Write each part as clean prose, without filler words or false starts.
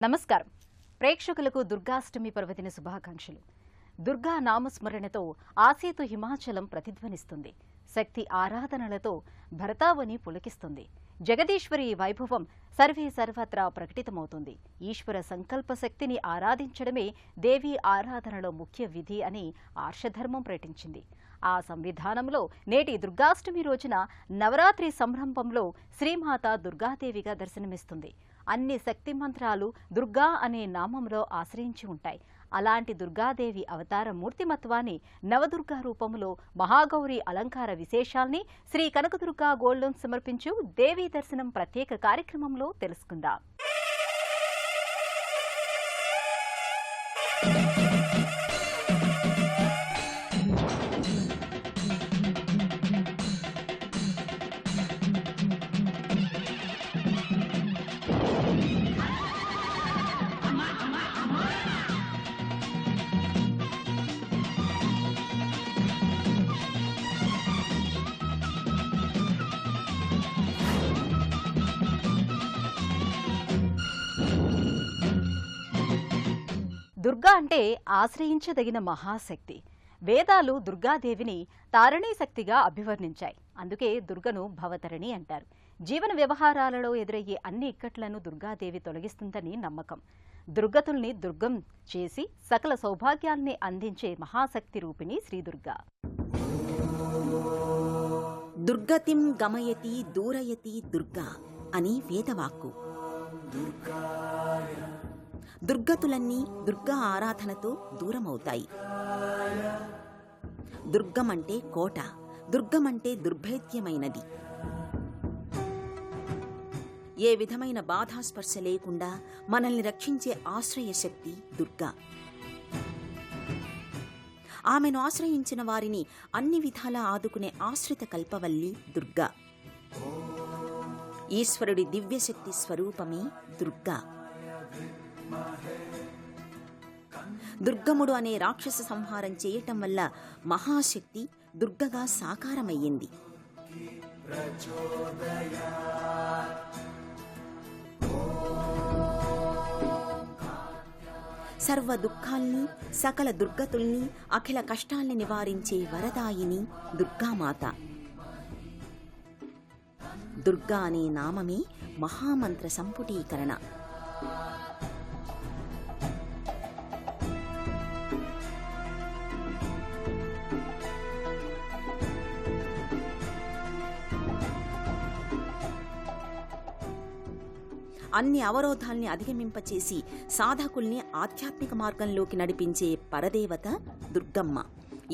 నమస్కారం. ప్రేక్షకులకు దుర్గాష్టమి పర్వదిన శుభాకాంక్షలు. దుర్గా నామస్మరణతో ఆసేతు హిమాచలం ప్రతిధ్వనిస్తుంది. శక్తి ఆరాధనలతో భరతావని పులకిస్తుంది. జగదీశ్వరి వైభవం సర్వే సర్వత్రా ప్రకటితమవుతుంది. ఈశ్వర సంకల్ప శక్తిని ఆరాధించడమే దేవీ ఆరాధనలో ముఖ్య విధి అని ఆర్షధర్మం ప్రకటించింది. ఆ సంవిధానంలో నేటి దుర్గాష్టమి రోజున నవరాత్రి సంరంభంలో శ్రీమాత దుర్గాదేవిగా దర్శనమిస్తుంది. అన్ని శక్తి మంత్రాలు దుర్గా అనే నామంలో ఆశ్రయించి ఉంటాయి. అలాంటి దుర్గాదేవి అవతార మూర్తిమత్వాన్ని నవదుర్గా రూపంలో మహాగౌరి అలంకార విశేషాల్ని శ్రీ కనకదుర్గా గోల్డ్ లోన్ సమర్పించు దేవీ దర్శనం ప్రత్యేక కార్యక్రమంలో తెలుసుకుందాం. దుర్గా అంటే ఆశ్రయించదగిన మహాశక్తి. వేదాలు దుర్గాదేవిని తారణీ శక్తిగా అభివర్ణించాయి. అందుకే దుర్గను భవతరణి అంటారు. జీవన వ్యవహారాలలో ఎదురయ్యే అన్ని ఇక్కట్లను దుర్గాదేవి తొలగిస్తుందని నమ్మకం. దుర్గతుల్ని దుర్గం చేసి సకల సౌభాగ్యాల్ని అందించే మహాశక్తి రూపిణి శ్రీదుర్గా. దుర్గతిం గమయతి దూరయతి దుర్గా అని వేదవాక్కు. దుర్గతులన్నీ దుర్గా ఆరాధనతో దూరమవుతాయి. దుర్గమంటే కోట, దుర్గమంటే దుర్భేద్యమైనది. ఏ విధమైన బాధాస్పర్శ లేకుండా మనల్ని రక్షించే ఆశ్రయశక్తి దుర్గా. ఆమెను ఆశ్రయించిన వారిని అన్ని విధాలా ఆదుకునే ఆశ్రిత కల్పవల్లి దుర్గా. ఈశ్వరుడి దివ్యశక్తి స్వరూపమే దుర్గా. దుర్గముడు అనే రాక్షస సంహారం చేయటం వల్ల మహాశక్తి దుర్గగా సాకారమయ్యింది. సర్వ దుఃఖాల్ని, సకల దుర్గతుల్ని, అఖిల కష్టాల్ని నివారించే వరదాయిని దుర్గామాత. దుర్గా అనే నామమే మహామంత్ర సంపుటీకరణ. అన్ని అవరోధాల్ని అధిగమింపచేసి సాధకుల్ని ఆధ్యాత్మిక మార్గంలోకి నడిపించే పరదేవత దుర్గమ్మ.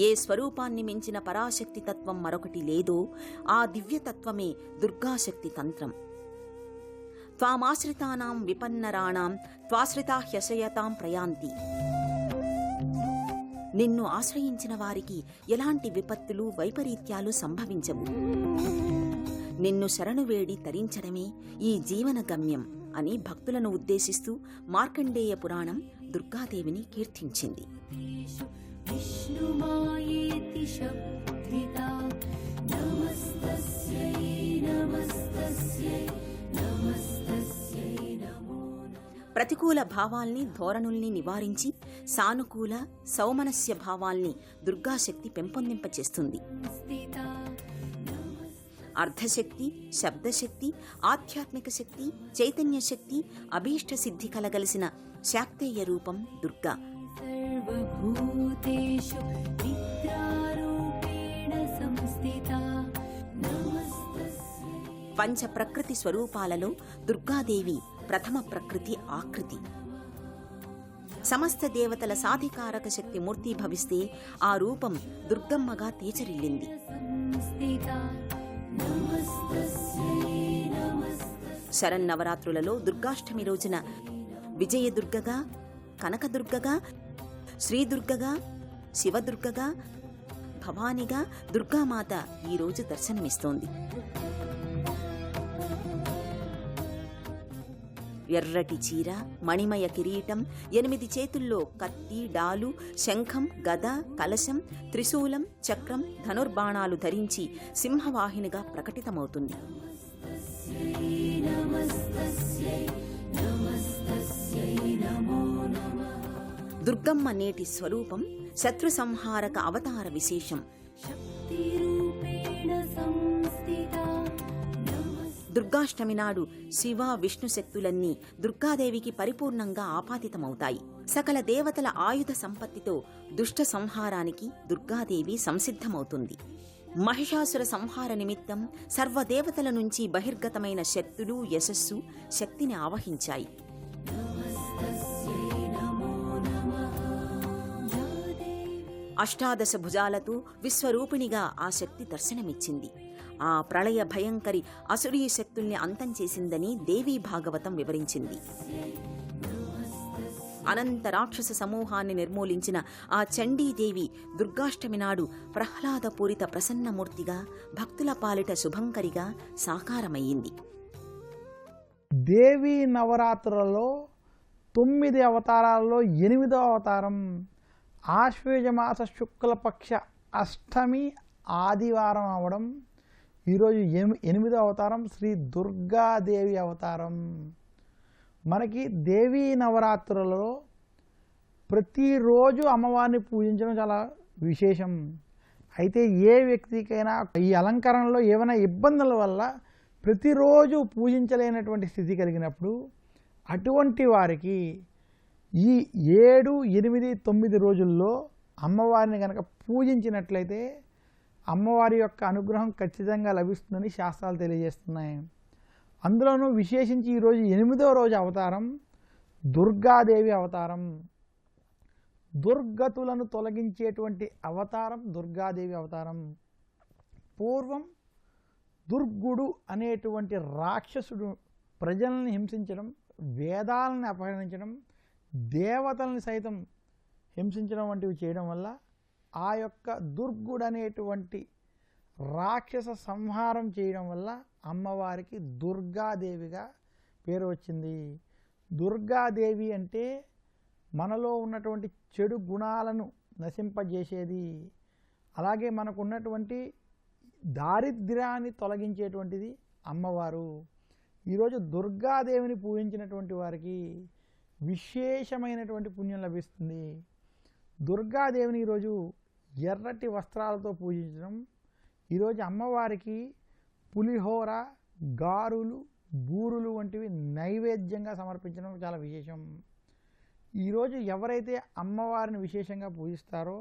ఏ స్వరూపాన్ని మించిన పరాశక్తి తత్వం మరొకటి లేదో ఆ దివ్యతత్వమే దుర్గాశక్తి తంత్రం. త్వామాశ్రితానాం విపన్నరాణాం త్వాశ్రితా హ్యశయతాం ప్రయాంతి. నిన్ను ఆశ్రయించిన వారికి ఎలాంటి విపత్తులు, వైపరీత్యాలు సంభవించవు. నిన్ను శరణువేడి తరించడమే ఈ జీవన గమ్యం అని భక్తులను ఉద్దేశిస్తూ మార్కండేయ పురాణం దుర్గాదేవిని కీర్తించింది. ప్రతికూల భావాల్ని, ధోరణుల్ని నివారించి సానుకూల, సౌమనస్య భావాల్ని దుర్గాశక్తి పెంపొందింపచేస్తుంది. అర్ధశక్తి, శబ్దశక్తి, ఆధ్యాత్మిక శక్తి, చైతన్య శక్తి, అభీష్ట సిద్ధి కలగలిసిన శాక్తేయ రూపం దుర్గా. పంచ ప్రకృతి స్వరూపాలలో దుర్గాదేవి ప్రథమ ప్రకృతి ఆకృతి. సమస్త దేవతల సాధికారక శక్తి మూర్తిభవిస్తే ఆ రూపం దుర్గమ్మగా తీర్చిదిద్దింది. శరన్నవరాత్రులలో దుర్గాష్టమి రోజున విజయదుర్గగా, కనకదుర్గగా, శ్రీదుర్గగా, శివదుర్గగా, భవానిగా దుర్గామాత ఈరోజు దర్శనమిస్తోంది. ఎర్రటి చీర, మణిమయ కిరీటం, 8 చేతుల్లో కత్తి, డాలు, శంఖం, గద, కలశం, త్రిశూలం, చక్రం, ధనుర్బాణాలు ధరించి సింహవాహినిగా ప్రకటితమవుతుంది. నమస్తస్యై నమస్తస్యై దుర్గమ్మ నేటి స్వరూపం శత్రు సంహారక అవతార విశేషం. దుర్గాష్టమి నాడు శివ విష్ణు శక్తులన్నీ దుర్గాదేవికి పరిపూర్ణంగా ఆపాదితమవుతాయి. సకల దేవతల ఆయుధ సంపత్తితో దుష్ట సంహారానికి దుర్గాదేవి సంసిద్ధమవుతుంది. మహిషాసుర సంహార నిమిత్తం సర్వదేవతల నుంచి బహిర్గతమైన శక్తులు యశస్సు శక్తిని ఆవహించాయి. అష్టాదశ భుజాలతో విశ్వరూపిణిగా ఆ శక్తి దర్శనమిచ్చింది. ఆ ప్రళయ భయంకరి అసురీ శక్తుల్ని అంతం చేసిందని దేవీ భాగవతం వివరించింది. అనంత రాక్షస సమూహాన్ని నిర్మూలించిన ఆ చండీదేవి దుర్గాష్టమి నాడు ప్రహ్లాదపూరిత ప్రసన్నమూర్తిగా భక్తుల పాలిట శుభంకరిగా సాకారమయ్యింది. దేవీ నవరాత్రులలో 9 అవతారాలలో 8వ అవతారం ఆశ్వేజమాస శుక్లపక్ష అష్టమి ఆదివారం అవడం. ఈరోజు 8వ అవతారం శ్రీ దుర్గాదేవి అవతారం. మనకి దేవీ నవరాత్రులలో ప్రతిరోజు అమ్మవారిని పూజించడం చాలా విశేషం. అయితే ఏ వ్యక్తికైనా ఈ అలంకరణలో ఏమైనా ఇబ్బందుల వల్ల ప్రతిరోజు పూజించలేనటువంటి స్థితి కలిగినప్పుడు అటువంటి వారికి ఈ 7, 8, 9 రోజుల్లో అమ్మవారిని కనుక పూజించినట్లయితే అమ్మవారి యొక్క అనుగ్రహం ఖచ్చితంగా లభిస్తుందని శాస్త్రాలు తెలియజేస్తున్నాయి. అందులోనూ విశేషించి ఈరోజు 8వ రోజు అవతారం దుర్గాదేవి అవతారం. దుర్గతులను తొలగించేటువంటి అవతారం దుర్గాదేవి అవతారం. పూర్వం దుర్గుడు అనేటువంటి రాక్షసుడు ప్రజల్ని హింసించడం, వేదాలను అపహరించడం, దేవతల్ని సైతం హింసించడం వంటివి చేయడం వల్ల ఆ యొక్క దుర్గుడు అనేటువంటి రాక్షస సంహారం చేయడం వల్ల అమ్మవారికి దుర్గాదేవిగా పేరు వచ్చింది. దుర్గాదేవి అంటే మనలో ఉన్నటువంటి చెడు గుణాలను నశింపజేసేది, అలాగే మనకు ఉన్నటువంటి దారిద్ర్యాన్ని తొలగించేటువంటిది అమ్మవారు. ఈరోజు దుర్గాదేవిని పూజించినటువంటి వారికి విశేషమైనటువంటి పుణ్యం లభిస్తుంది. దుర్గాదేవిని ఈరోజు ఎర్రటి వస్త్రాలతో పూజించడం, ఈరోజు అమ్మవారికి పులిహోర, గారులు, బూరులు వంటివి నైవేద్యంగా సమర్పించడం చాలా విశేషం. ఈరోజు ఎవరైతే అమ్మవారిని విశేషంగా పూజిస్తారో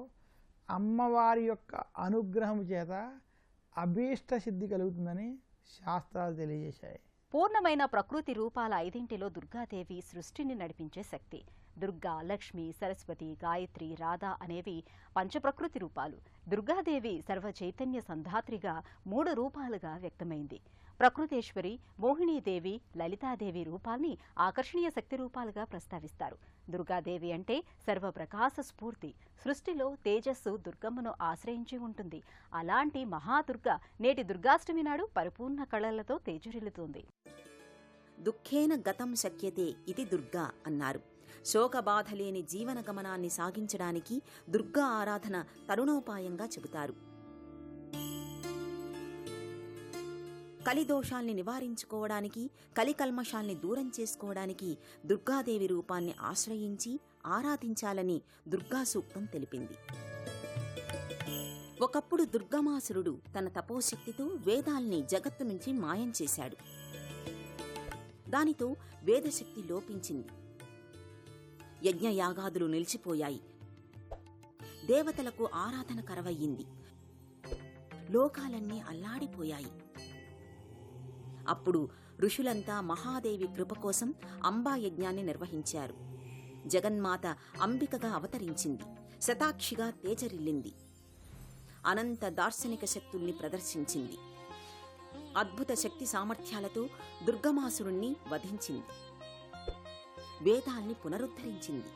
అమ్మవారి యొక్క అనుగ్రహం చేత అభీష్ట సిద్ధి కలుగుతుందని శాస్త్రాలు తెలియజేశాయి. పూర్ణమైన ప్రకృతి రూపాల 5 దుర్గాదేవి సృష్టిని నడిపించే శక్తి. దుర్గా, లక్ష్మి, సరస్వతి, గాయత్రి, రాధ అనేవి పంచప్రకృతి రూపాలు. దుర్గాదేవి సర్వ చైతన్య సంధాత్రిగా 3 రూపాలుగా వ్యక్తమైంది. ప్రకృతేశ్వరి, మోహినీదేవి, లలితాదేవి రూపాల్ని ఆకర్షణీయ శక్తి రూపాలుగా ప్రస్తావిస్తారు. దుర్గాదేవి అంటే సర్వప్రకాశ స్ఫూర్తి. సృష్టిలో తేజస్సు దుర్గమ్మను ఆశ్రయించి ఉంటుంది. అలాంటి మహాదుర్గ నేటి దుర్గాష్టమి నాడు పరిపూర్ణ కళలతో తేజరిల్లుతుంది. దుఃఖేన గతం శక్యతే ఇది దుర్గా అన్నారు. శోకబాధ లేని జీవన గమనాన్ని సాగించడానికి దుర్గా ఆరాధన తరుణోపాయంగా చెబుతారు. కలిదోషాల్ని నివారించుకోవడానికి, కలికల్మషాల్ని దూరం చేసుకోవడానికి దుర్గాదేవి రూపాన్ని ఆశ్రయించి ఆరాధించాలని దుర్గా సూక్తం తెలిపింది. ఒకప్పుడు దుర్గమాసురుడు తన తపోశక్తితో వేదాల్ని జగత్తు నుంచి మాయం చేశాడు. దానితో వేదశక్తి లోపించింది. యజ్ఞయాగాదులు నిలిచిపోయాయి. దేవతలకు ఆరాధన కరవయ్యింది. లోకాలన్నీ అల్లాడిపోయాయి. అప్పుడు ఋషులంతా మహాదేవి కృప కోసం అంబా యజ్ఞాన్ని నిర్వహించారు. జగన్మాత అంబికగా అవతరించింది. శతాక్షిగా తేజరిల్లింది. అనంత దార్శనిక శక్తుల్ని ప్రదర్శించింది. అద్భుత శక్తి సామర్థ్యాలతో దుర్గమాసురుణ్ణి వధించింది. వేదాల్ని పునరుద్ధరించింది.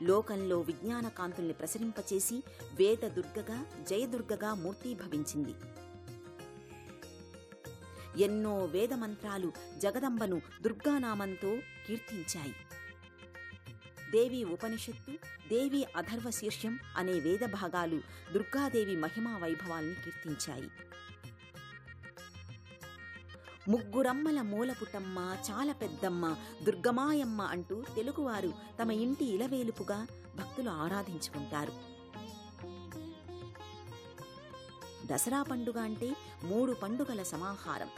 లోకంలో విజ్ఞాన కాంతుల్ని ప్రసరింపచేసి వేద దుర్గగా, జయదుర్గగా మూర్తీభవించింది. ఎన్నో వేదమంత్రాలు జగదంబను దుర్గానామంతో కీర్తించాయి. దేవి ఉపనిషత్తు, దేవి అథర్వ శీర్షం అనే వేద భాగాలు దుర్గాదేవి మహిమా వైభవాల్ని కీర్తించాయి. ముగ్గురమ్మల మూలపుటమ్మ చాలా పెద్దమ్మ దుర్గమాయమ్మ అంటూ తెలుగువారు తమ ఇంటి ఇలవేలుపుగా భక్తులు ఆరాధించుకుంటారు. దసరా పండుగ అంటే 3 పండుగల సమాహారం.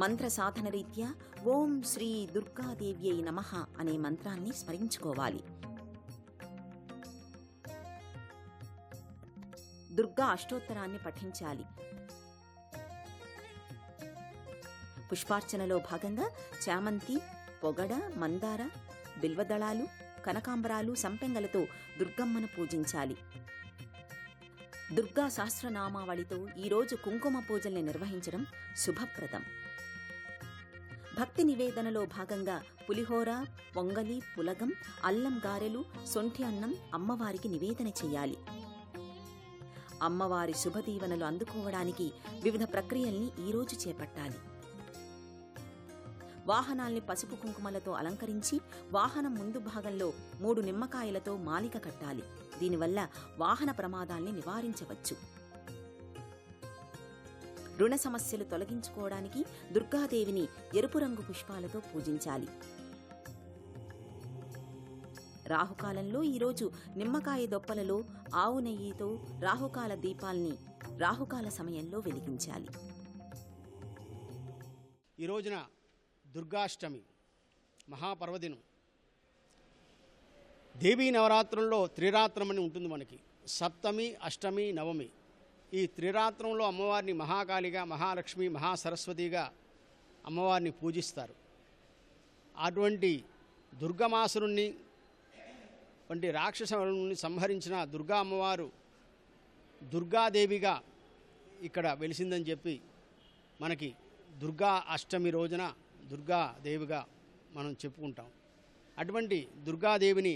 మంత్ర సాధన రీత్యా ఓం శ్రీ దుర్గాదేవ్యై నమః అనే మంత్రాన్ని స్మరించుకోవాలి. దుర్గా అష్టోత్తరాన్ని పఠించాలి. పుష్పార్చనలో భాగంగా చామంతి, పొగడ, మందార, బిల్వదళాలు, కనకాంబరాలు, సంపెంగలతో దుర్గమ్మను పూజించాలి. దుర్గా సహస్రనామావళితో ఈరోజు కుంకుమ పూజల్ని నిర్వహించడం శుభప్రదం. భక్తి నివేదనలో భాగంగా పులిహోర, పొంగలి, పులగం, అల్లం గారెలు, సొంఠి అన్నం అమ్మవారికి నివేదన చేయాలి. అమ్మవారి శుభదీవెనలు అందుకోవడానికి వివిధ ప్రక్రియల్ని ఈరోజు చేపట్టాలి. వాహనాల్ని పసుపు కుంకుమలతో అలంకరించి వాహనం ముందు భాగంలో 3 నిమ్మకాయలతో మాలిక కట్టాలి. దీనివల్ల వాహన ప్రమాదాల్ని నివారించవచ్చు. రుణ సమస్యలు తొలగించుకోవడానికి దుర్గాదేవిని ఎరుపు రంగు పుష్పాలతో పూజించాలి. రాహుకాలంలో ఈరోజు నిమ్మకాయ దొప్పలలో ఆవు నెయ్యితో రాహుకాల దీపాల్ని రాహుకాల సమయంలో వెలిగించాలి. ఈ రోజున దుర్గాష్టమి మహాపర్వదినం. దేవీ నవరాత్రుల్లో త్రిరాత్రమని ఉంటుంది మనకి. సప్తమి, అష్టమి, నవమి. ఈ త్రిరాత్రంలో అమ్మవారిని మహాకాళిగా, మహాలక్ష్మి, మహాసరస్వతిగా అమ్మవారిని పూజిస్తారు. అటువంటి దుర్గమాసురుణ్ణి వంటి రాక్షసుని సంహరించిన దుర్గా అమ్మవారు దుర్గాదేవిగా ఇక్కడ వెలిసిందని చెప్పి మనకి దుర్గా అష్టమి రోజున దుర్గాదేవిగా మనం చెప్పుకుంటాం. అటువంటి దుర్గాదేవిని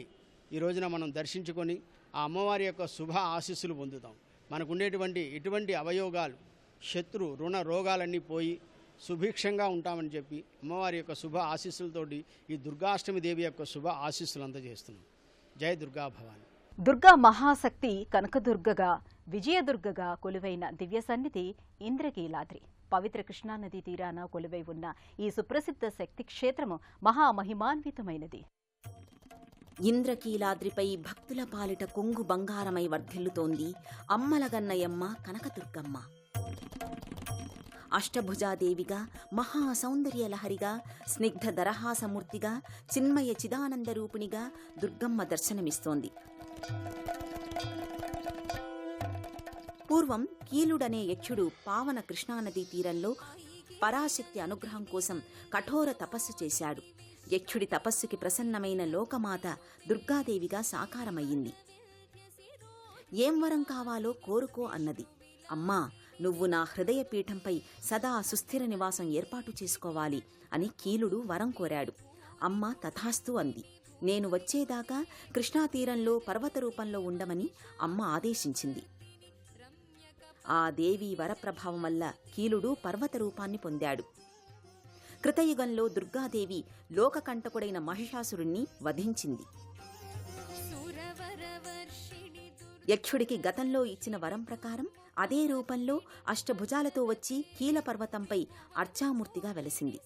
ఈ రోజున మనం దర్శించుకొని ఆ అమ్మవారి యొక్క శుభ ఆశీస్సులు పొందుతాం. మనకు ఉండేటువంటి ఎటువంటి అవయోగాలు, శత్రు రుణ రోగాలన్నీ పోయి సుభిక్షంగా ఉంటామని చెప్పి అమ్మవారి యొక్క శుభ ఆశీస్సులతోటి ఈ దుర్గాష్టమి దేవి యొక్క శుభ ఆశీస్సులు అందజేస్తున్నాం. జయ దుర్గా భవాని. దుర్గా మహాశక్తి కనకదుర్గగా, విజయదుర్గగా కొలువైన దివ్య సన్నిధి ఇంద్రకీలాద్రి. పవిత్ర కృష్ణానదీ తీరాన కొలువై ఉన్న ఈ సుప్రసిద్ధ శక్తి క్షేత్రము మహామహిమాన్వితమైనది. ఇంద్రకీలాద్రిపై భక్తుల పాలిట కొంగు బంగారమై వర్ధిల్లుతోంది అమ్మలగన్నయమ్మ కనకదుర్గమ్మ. అష్టభుజాదేవిగా, మహాసౌందర్యలహరిగా, స్నిగ్ధ దరహాసమూర్తిగా, చిన్మయ చిదానంద రూపిణిగా దుర్గమ్మ దర్శనమిస్తోంది. పూర్వం కీలుడనే యక్షుడు పావన కృష్ణానదీ తీరంలో పరాశక్తి అనుగ్రహం కోసం కఠోర తపస్సు చేశాడు. యక్షుడి తపస్సుకి ప్రసన్నమైన లోకమాత దుర్గాదేవిగా సాకారమయ్యింది. ఏం వరం కావాలో కోరుకో అన్నది. అమ్మా, నువ్వు నా హృదయ పీఠంపై సదా సుస్థిర నివాసం ఏర్పాటు చేసుకోవాలి అని కీలుడు వరం కోరాడు. అమ్మ తథాస్తు అంది. నేను వచ్చేదాకా కృష్ణాతీరంలో పర్వత రూపంలో ఉండమని అమ్మ ఆదేశించింది. ఆ దేవి వరప్రభావం వల్ల కీలుడు పర్వత రూపాన్ని పొందాడు. కృతయుగంలో దుర్గాదేవి లోకకంటకుడైన మహిషాసురుణ్ణి వధించింది. యక్షుడికి గతంలో ఇచ్చిన వరం ప్రకారం అదే రూపంలో అష్టభుజాలతో వచ్చి కీలపర్వతంపై అర్చామూర్తిగా వెలసింది.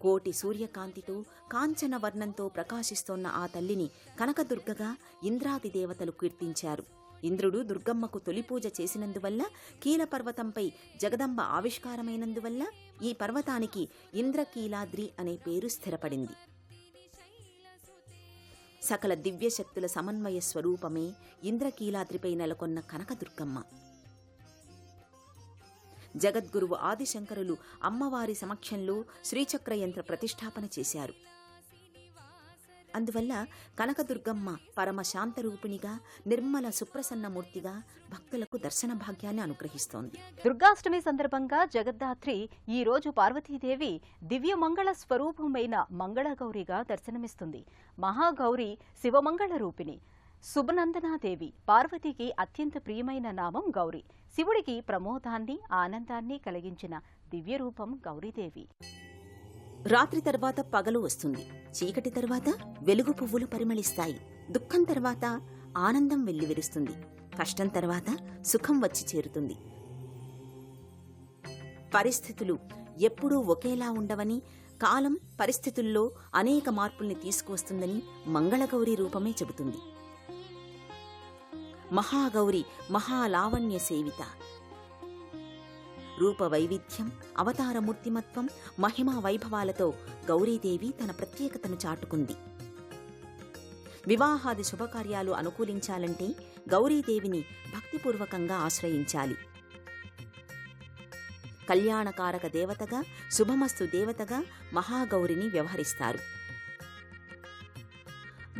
కోటి సూర్యకాంతితో కాంచన వర్ణంతో ప్రకాశిస్తోన్న ఆ తల్లిని కనకదుర్గగా ఇంద్రాది దేవతలు కీర్తించారు. ఇంద్రుడు దుర్గమ్మకు తొలిపూజ చేసినందువల్ల కీలపర్వతంపై జగదంబ ఆవిష్కారమైనందువల్ల ఈ పర్వతానికి ఇంద్రకీలాద్రి అనే పేరు స్థిరపడింది. సకల దివ్యశక్తుల సమన్వయ స్వరూపమే ఇంద్రకీలాద్రిపై నెలకొన్న కనకదుర్గమ్మ. జగద్గురువు ఆదిశంకరులు అమ్మవారి సమక్షంలో శ్రీచక్రయంత్ర ప్రతిష్టాపన చేశారు. అందువల్ల కనకదుర్గమ్మ పరమ శాంతరూపిణిగా, నిర్మల సుప్రసన్నమూర్తిగా భక్తులకు దర్శన భాగ్యాన్ని అనుగ్రహిస్తోంది. దుర్గాష్టమి సందర్భంగా జగద్ధాత్రి ఈ రోజు పార్వతీదేవి దివ్యమంగళ స్వరూపమైన మంగళగౌరిగా దర్శనమిస్తుంది. మహాగౌరి శివమంగళ రూపిణి. శుభనందనాదేవి. పార్వతికి అత్యంత ప్రియమైన నామం గౌరి. శివుడికి ప్రమోదాన్ని, ఆనందాన్ని కలిగించిన దివ్యరూపం గౌరీదేవి. రాత్రి తర్వాత పగలు వస్తుంది. చీకటి తర్వాత వెలుగు పువ్వులు పరిమళిస్తాయి. దుఃఖం తర్వాత ఆనందం వెల్లివిరుస్తుంది. కష్టం తర్వాత సుఖం వచ్చి చేరుతుంది. పరిస్థితులు ఎప్పుడూ ఒకేలా ఉండవని, కాలం పరిస్థితుల్లో అనేక మార్పుల్ని తీసుకువస్తుందని మంగళగౌరి రూపమే చెబుతుంది. మహాగౌరి మహాలావణ్య సేవిత. రూప వైవిధ్యం, అవతారమూర్తిమత్వం, మహిమా వైభవాలతో గౌరీదేవి తన ప్రత్యేకతను చాటుకుంది. వివాహాది శుభకార్యాలు అనుకూలించాలంటే గౌరీదేవిని భక్తిపూర్వకంగా ఆశ్రయించాలి. కళ్యాణకారక దేవతగా, శుభమస్తు దేవతగా మహాగౌరిని వ్యవహరిస్తారు.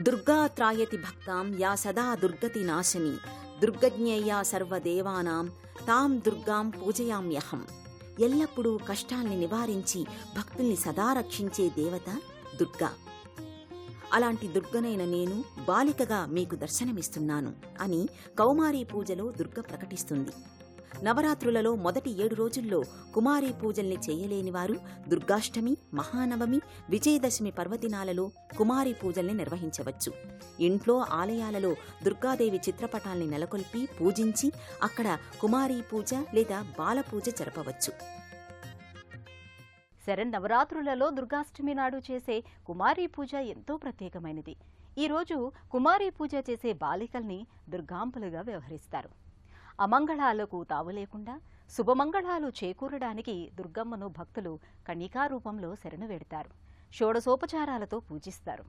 దుర్గా త్రాయతి భక్తాం యా సదా దుర్గతి నాశని, దుర్గజ్ఞేయా సర్వదేవానాం తాం దుర్గాం పూజయామ్యహం. ఎల్లప్పుడూ కష్టాల్ని నివారించి భక్తుల్ని సదా రక్షించే దేవత దుర్గా. అలాంటి దుర్గనైన నేను బాలికగా మీకు దర్శనమిస్తున్నాను అని కౌమారీ పూజలో దుర్గ ప్రకటిస్తుంది. నవరాత్రులలో మొదటి 7 రోజుల్లో కుమారీ పూజల్ని చేయలేని వారు దుర్గాష్టమి, మహానవమి, విజయదశమి పర్వదినాలలో కుమారీ పూజల్ని నిర్వహించవచ్చు. ఇంట్లో, ఆలయాలలో దుర్గాదేవి చిత్రపటాల్ని నెలకొల్పి పూజించి అక్కడ కుమారీ పూజ లేదా బాలపూజ జరపవచ్చు. శరన్నవరాత్రులలో దుర్గాష్టమి నాడు చేసే కుమారీ పూజ ఎంతో ప్రత్యేకమైనది. ఈరోజు కుమారీ పూజ చేసే బాలికల్ని దుర్గాంబలుగా వ్యవహరిస్తారు. అమంగళాలకు తావు లేకుండా శుభమంగళాలు చేకూరడానికి దుర్గమ్మను భక్తులు కణికా రూపంలో శరణు వేడతారు. షోడశోపచారాలతో పూజిస్తారు.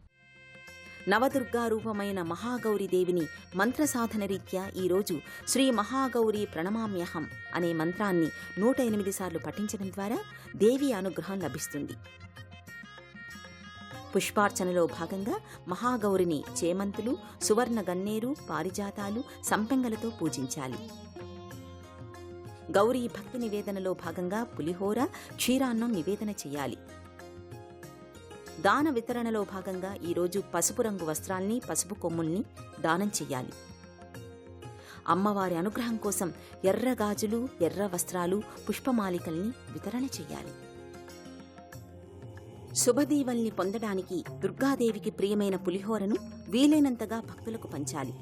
నవదుర్గా రూపమైన మహాగౌరీదేవిని మంత్రసాధన రీత్యా ఈరోజు శ్రీ మహాగౌరీ ప్రణమామ్యహం అనే మంత్రాన్ని 108 సార్లు పఠించడం ద్వారా దేవి అనుగ్రహం లభిస్తుంది. పుష్పార్చనలో భాగంగా మహాగౌరిని చేమంతులు, సువర్ణ గన్నేరు, పారిజాతాలు, సంపెంగలతో పూజించాలి. గౌరీ భక్తి నివేదనలో భాగంగా పులిహోర, క్షీరాన్నం నివేదన చేయాలి. దాన వితరణలో భాగంగా ఈరోజు పసుపు రంగు వస్త్రాల్ని, పసుపు కొమ్ముల్ని దానం చెయ్యాలి. అమ్మవారి అనుగ్రహం కోసం ఎర్ర గాజులు, ఎర్ర వస్త్రాలు, పుష్పమాలికల్ని వితరణ చెయ్యాలి. శుభదీవల్ని పొందడానికి దుర్గాదేవికి ప్రియమైన పులిహోరను వీలైనంతగా భక్తులకు పంచాలి.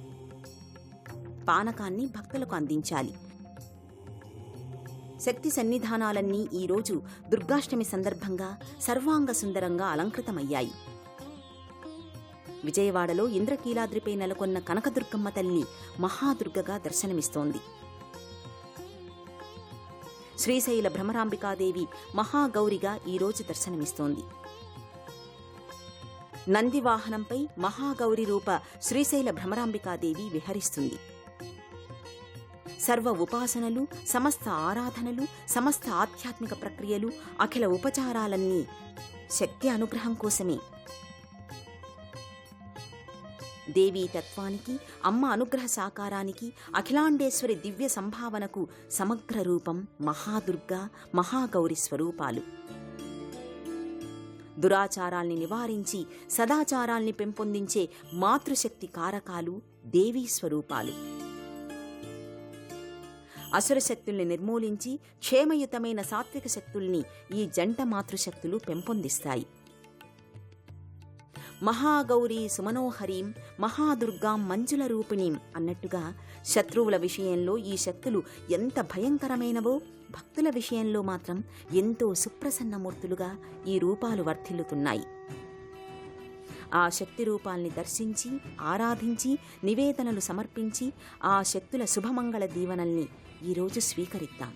పానకాన్ని భక్తులకు అందించాలి. శక్తి సన్నిధానాలన్నీ ఈరోజు దుర్గాష్టమి సందర్భంగా సర్వాంగ సుందరంగా అలంకృతమయ్యాయి. విజయవాడలో ఇంద్రకీలాద్రిపై నెలకొన్న కనకదుర్గమ్మ తల్లి మహాదుర్గగా దర్శనమిస్తోంది. శ్రీశైల భ్రమరాంబికాదేవి మహాగౌరిగా ఈరోజు దర్శనమిస్తోంది. నందివాహనంపై మహాగౌరి రూప శ్రీశైల భ్రమరాంబికాదేవి విహరిస్తుంది. సర్వ ఉపాసనలు, సమస్త ఆరాధనలు, సమస్త ఆధ్యాత్మిక ప్రక్రియలు, అఖిల ఉపచారాలన్నీ శక్తి అనుగ్రహం కోసమే. దేవీ తత్వానికి, అమ్మ అనుగ్రహ సాకారానికి, అఖిలాండేశ్వరి దివ్య సంభావనకు సమగ్ర రూపం మహాదుర్గా, మహాగౌరి స్వరూపాలు. దురాచారాల్ని నివారించి సదాచారాల్ని పెంపొందించే మాతృశక్తి కారకాలు దేవీ స్వరూపాలు. అసుర శక్తుల్ని నిర్మూలించి క్షేమయుతమైన సాత్విక శక్తుల్ని ఈ జంట మాతృశక్తులు పెంపొందిస్తాయి. మహాగౌరీ సుమనోహరీం, మహాదుర్గాం మంజుల రూపిణీం అన్నట్టుగా శత్రువుల విషయంలో ఈ శక్తులు ఎంత భయంకరమైనవో భక్తుల విషయంలో మాత్రం ఎంతో సుప్రసన్నమూర్తులుగా ఈ రూపాలు వర్ధిల్లుతున్నాయి. ఆ శక్తి రూపాల్ని దర్శించి, ఆరాధించి, నివేదనలు సమర్పించి ఆ శక్తుల శుభమంగళ దీవెనల్ని ఈరోజు స్వీకరిద్దాం.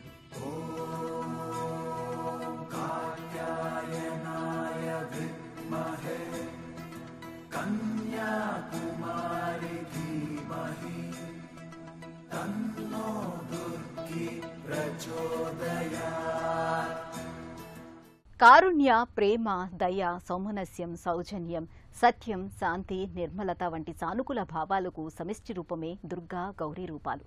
కారుణ్య, ప్రేమ, దయ, సౌమనస్యం, సౌజన్యం, సత్యం, శాంతి, నిర్మలత వంటి సానుకూల భావాలకు సమిష్టి రూపమే దుర్గా, గౌరీ రూపాలు.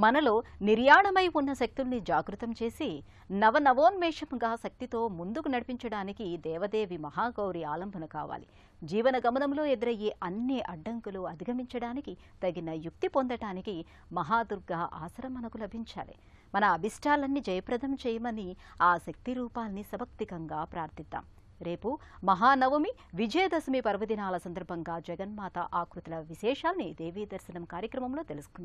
మనలో నిర్యాణమై ఉన్న శక్తుల్ని జాగృతం చేసి నవనవోన్మేషంగా శక్తితో ముందుకు నడిపించడానికి దేవదేవి మహాగౌరి ఆలంబన కావాలి. జీవన గమనంలో ఎదురయ్యే అన్ని అడ్డంకులు అధిగమించడానికి తగిన యుక్తి పొందటానికి మహాదుర్గా ఆసరం మనకు లభించాలి. మన అభిష్టాలన్నీ జయప్రదం చేయమని ఆ శక్తి రూపాల్ని సభక్తికంగా ప్రార్థిద్దాం. రేపు మహానవమి, విజయదశమి పర్వదినాల సందర్భంగా జగన్మాత ఆకృతుల విశేషాల్ని దేవీ దర్శనం కార్యక్రమంలో తెలుసుకుందాం.